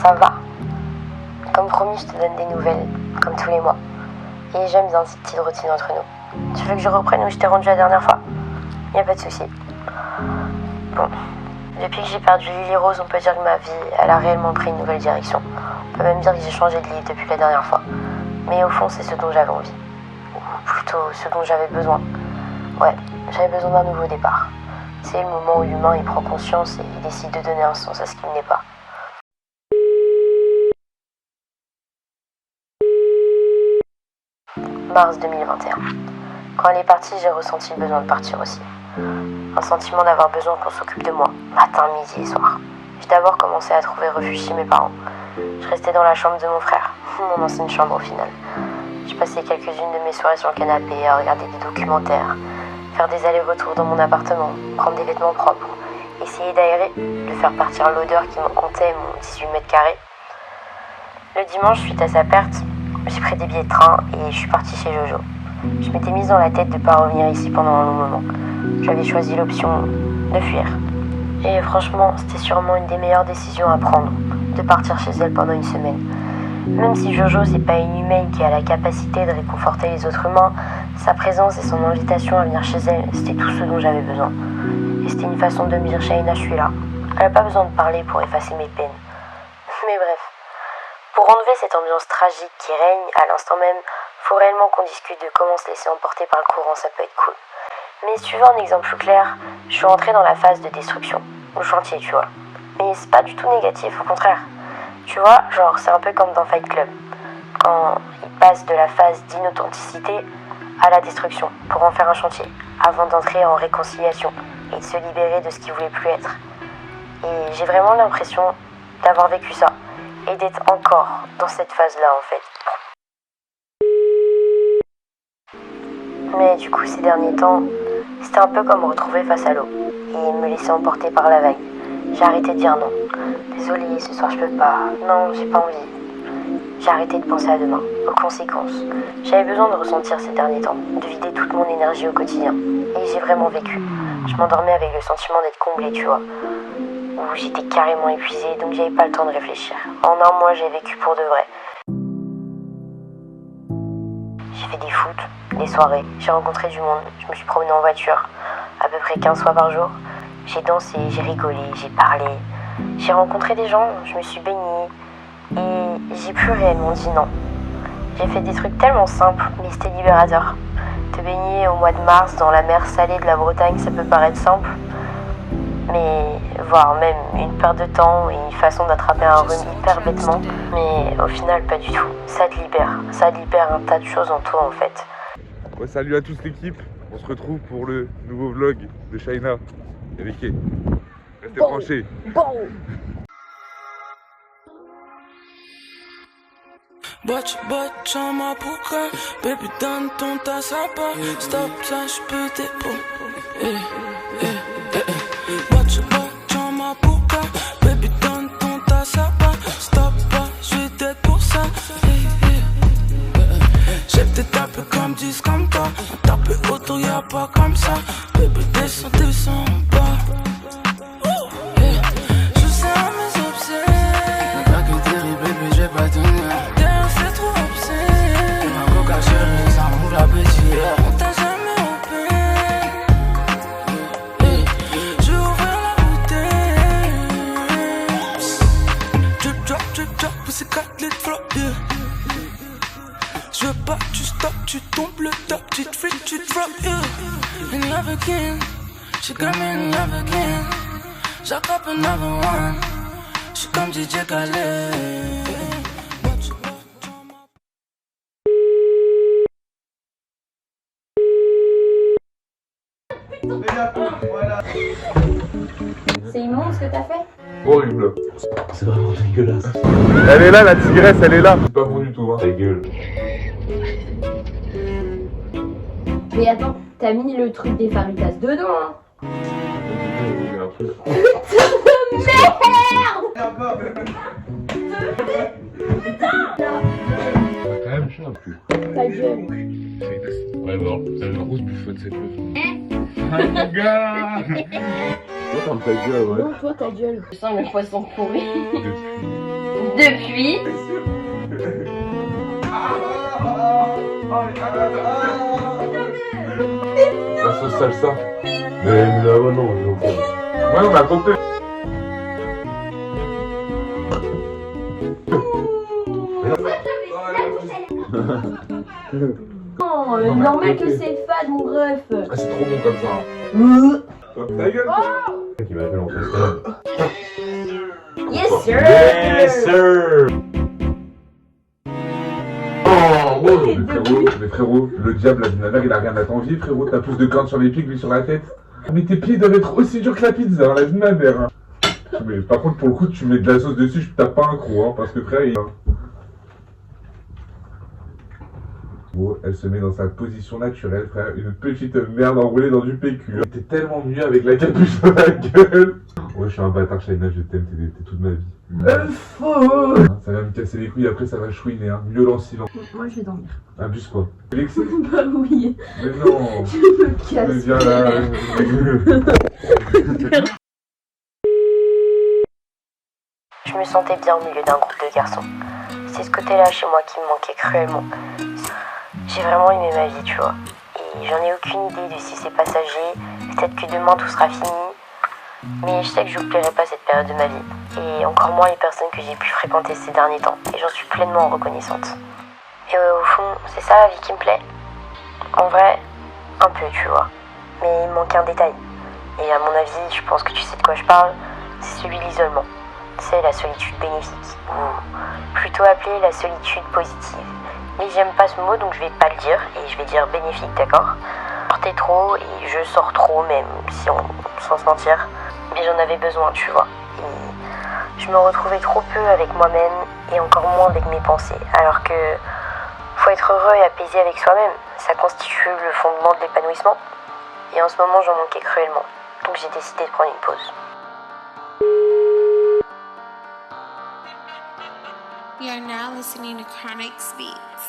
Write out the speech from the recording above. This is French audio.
Ça va. Comme promis, je te donne des nouvelles, comme tous les mois. Et j'aime bien cette petite routine entre nous. Tu veux que je reprenne où je t'ai rendu la dernière fois? Y a pas de souci. Bon, depuis que j'ai perdu Lily Rose, on peut dire que ma vie, elle a réellement pris une nouvelle direction. On peut même dire que j'ai changé de livre depuis la dernière fois. Mais au fond, c'est ce dont j'avais envie. Ou plutôt, ce dont j'avais besoin. Ouais, j'avais besoin d'un nouveau départ. C'est le moment où l'humain, il prend conscience et il décide de donner un sens à ce qu'il n'est pas. Mars 2021. Quand elle est partie, j'ai ressenti le besoin de partir aussi. Un sentiment d'avoir besoin qu'on s'occupe de moi, matin, midi et soir. J'ai d'abord commencé à trouver refuge chez mes parents. Je restais dans la chambre de mon frère, mon ancienne chambre au final. Je passais quelques-unes de mes soirées sur le canapé à regarder des documentaires, faire des allers-retours dans mon appartement, prendre des vêtements propres, essayer d'aérer, de faire partir l'odeur qui me hantait mon 18 mètres carrés. Le dimanche, suite à sa perte, j'ai pris des billets de train et je suis partie chez Jojo. Je m'étais mise dans la tête de ne pas revenir ici pendant un long moment. J'avais choisi l'option de fuir. Et franchement, c'était sûrement une des meilleures décisions à prendre, de partir chez elle pendant une semaine. Même si Jojo, c'est pas une humaine qui a la capacité de réconforter les autres humains, sa présence et son invitation à venir chez elle, c'était tout ce dont j'avais besoin. Et c'était une façon de me dire, Shaina, je suis là. Elle n'a pas besoin de parler pour effacer mes peines. Mais bref, pour enlever cette ambiance tragique qui règne à l'instant même, faut réellement qu'on discute de comment se laisser emporter par le courant, ça peut être cool. Mais si tu veux un exemple plus clair, je suis entrée dans la phase de destruction, au chantier, tu vois. Mais c'est pas du tout négatif, au contraire. Tu vois, genre c'est un peu comme dans Fight Club, quand ils passent de la phase d'inauthenticité à la destruction, pour en faire un chantier, avant d'entrer en réconciliation et de se libérer de ce qui voulait plus être. Et j'ai vraiment l'impression d'avoir vécu ça, et d'être encore dans cette phase-là en fait. Mais du coup, ces derniers temps, c'était un peu comme me retrouver face à l'eau et me laisser emporter par la vague. J'ai arrêté de dire non. Désolée, ce soir je peux pas. Non, j'ai pas envie. J'ai arrêté de penser à demain, aux conséquences. J'avais besoin de ressentir ces derniers temps, de vider toute mon énergie au quotidien. Et j'ai vraiment vécu. Je m'endormais avec le sentiment d'être comblée, tu vois. Où j'étais carrément épuisée, donc j'avais pas le temps de réfléchir. En un mois, j'ai vécu pour de vrai. J'ai fait des foot, des soirées, j'ai rencontré du monde, je me suis promenée en voiture, à peu près 15 fois par jour. J'ai dansé, j'ai rigolé, j'ai parlé, j'ai rencontré des gens, je me suis baignée et j'ai plus réellement dit non. J'ai fait des trucs tellement simples, mais c'était libérateur. Te baigner au mois de mars dans la mer salée de la Bretagne, ça peut paraître simple, mais voire même une perte de temps et une façon d'attraper un rhume hyper bêtement. Mais au final, pas du tout. Ça te libère un tas de choses en toi en fait. Ouais, salut à tous l'équipe, on se retrouve pour le nouveau vlog de Shaina et Ricky. Restez branchés. Botch en ma boucle, baby donne ton tas sympa. Stop ça, j'peux t'épauler. Botch en ma boucle, baby donne ton tas sympa. Stop pas, j'vais t'être pour ça. J'ai peut-être tapé comme 10 comme toi. Tapé autour, y'a pas comme ça. Baby descends pas. Je sais à mes obsèques. Mais pas que terrible, baby, j'ai pas donné. On t'a jamais opé. Je vais ouvrir la bouteille. Drip drop, c'est 4 litres flop, yeah. Je veux pas, tu stop, tu tombes le top, tu te frites, tu te drop, yeah. In love again, she got me in love again. J'attrape another one, j'suis comme DJ Khaled. C'est immonde ce que t'as fait? Horrible. C'est vraiment dégueulasse. Elle est là, la tigresse, elle est là. C'est pas bon du tout, hein. Ta gueule. Mais attends, t'as mis le truc des faritas dedans, hein? Quand même, je suis un peu. Ta gueule. Ouais, bon, c'est une grosse bouffonne, cette meuf. Ah, mon gars. Toi, ferme ta gueule, ouais. Non, toi, ta gueule. Je sens le poisson pourri. Depuis. Depuis, La sauce salsa. Mais là, ouais, non, j'ai entendu. Ouais, on a compté. oh, Non, mais normal ok. que c'est fade, mon ref. Ah, c'est trop bon comme ça. Ta gueule. Qui m'appelle en FaceTime. Yes, sir. Yes, sir! Oh, ouais, mais frérot, le diable, la dynamère, il a rien à t'envier, frérot. T'as plus de cordes sur les pieds que lui sur la tête. Mais tes pieds doivent être aussi durs que la pizza, hein, la vie de ma mère. Hein. Mais par contre, pour le coup, tu mets de la sauce dessus, je tape pas un croc, hein, parce que frère, il... Oh, elle se met dans sa position naturelle, frère. Une petite merde enroulée dans du PQ. T'es tellement mieux avec la capuche dans la gueule. Ouais, je suis un bâtard, Shaina, je t'aime, t'es toute ma vie. Faux. Ça va me casser les couilles, après ça va chouiner, hein. Mieux en silence. Moi, je vais dormir. Abuse pas. Alexis. Bah oui. Mais non. Je me casse. Mais viens là. Je me sentais bien au milieu d'un groupe de garçons. C'est ce côté-là chez moi qui me manquait cruellement. J'ai vraiment aimé ma vie, tu vois. Et j'en ai aucune idée de si c'est passager. Peut-être que demain tout sera fini. Mais je sais que je n'oublierai pas cette période de ma vie. Et encore moins les personnes que j'ai pu fréquenter ces derniers temps. Et j'en suis pleinement reconnaissante. Et au fond, c'est ça la vie qui me plaît. En vrai, un peu, tu vois. Mais il me manque un détail. Et à mon avis, je pense que tu sais de quoi je parle. C'est celui de l'isolement. C'est la solitude bénéfique. Ou plutôt appelée la solitude positive. Mais j'aime pas ce mot, donc je vais pas le dire. Et je vais dire bénéfique, d'accord? Je sortais trop et je sors trop, même si on sans se mentir. Mais j'en avais besoin, tu vois. Et je me retrouvais trop peu avec moi-même et encore moins avec mes pensées. Alors que faut être heureux et apaisé avec soi-même. Ça constitue le fondement de l'épanouissement. Et en ce moment, j'en manquais cruellement. Donc j'ai décidé de prendre une pause. You are now listening to Chronic Beats.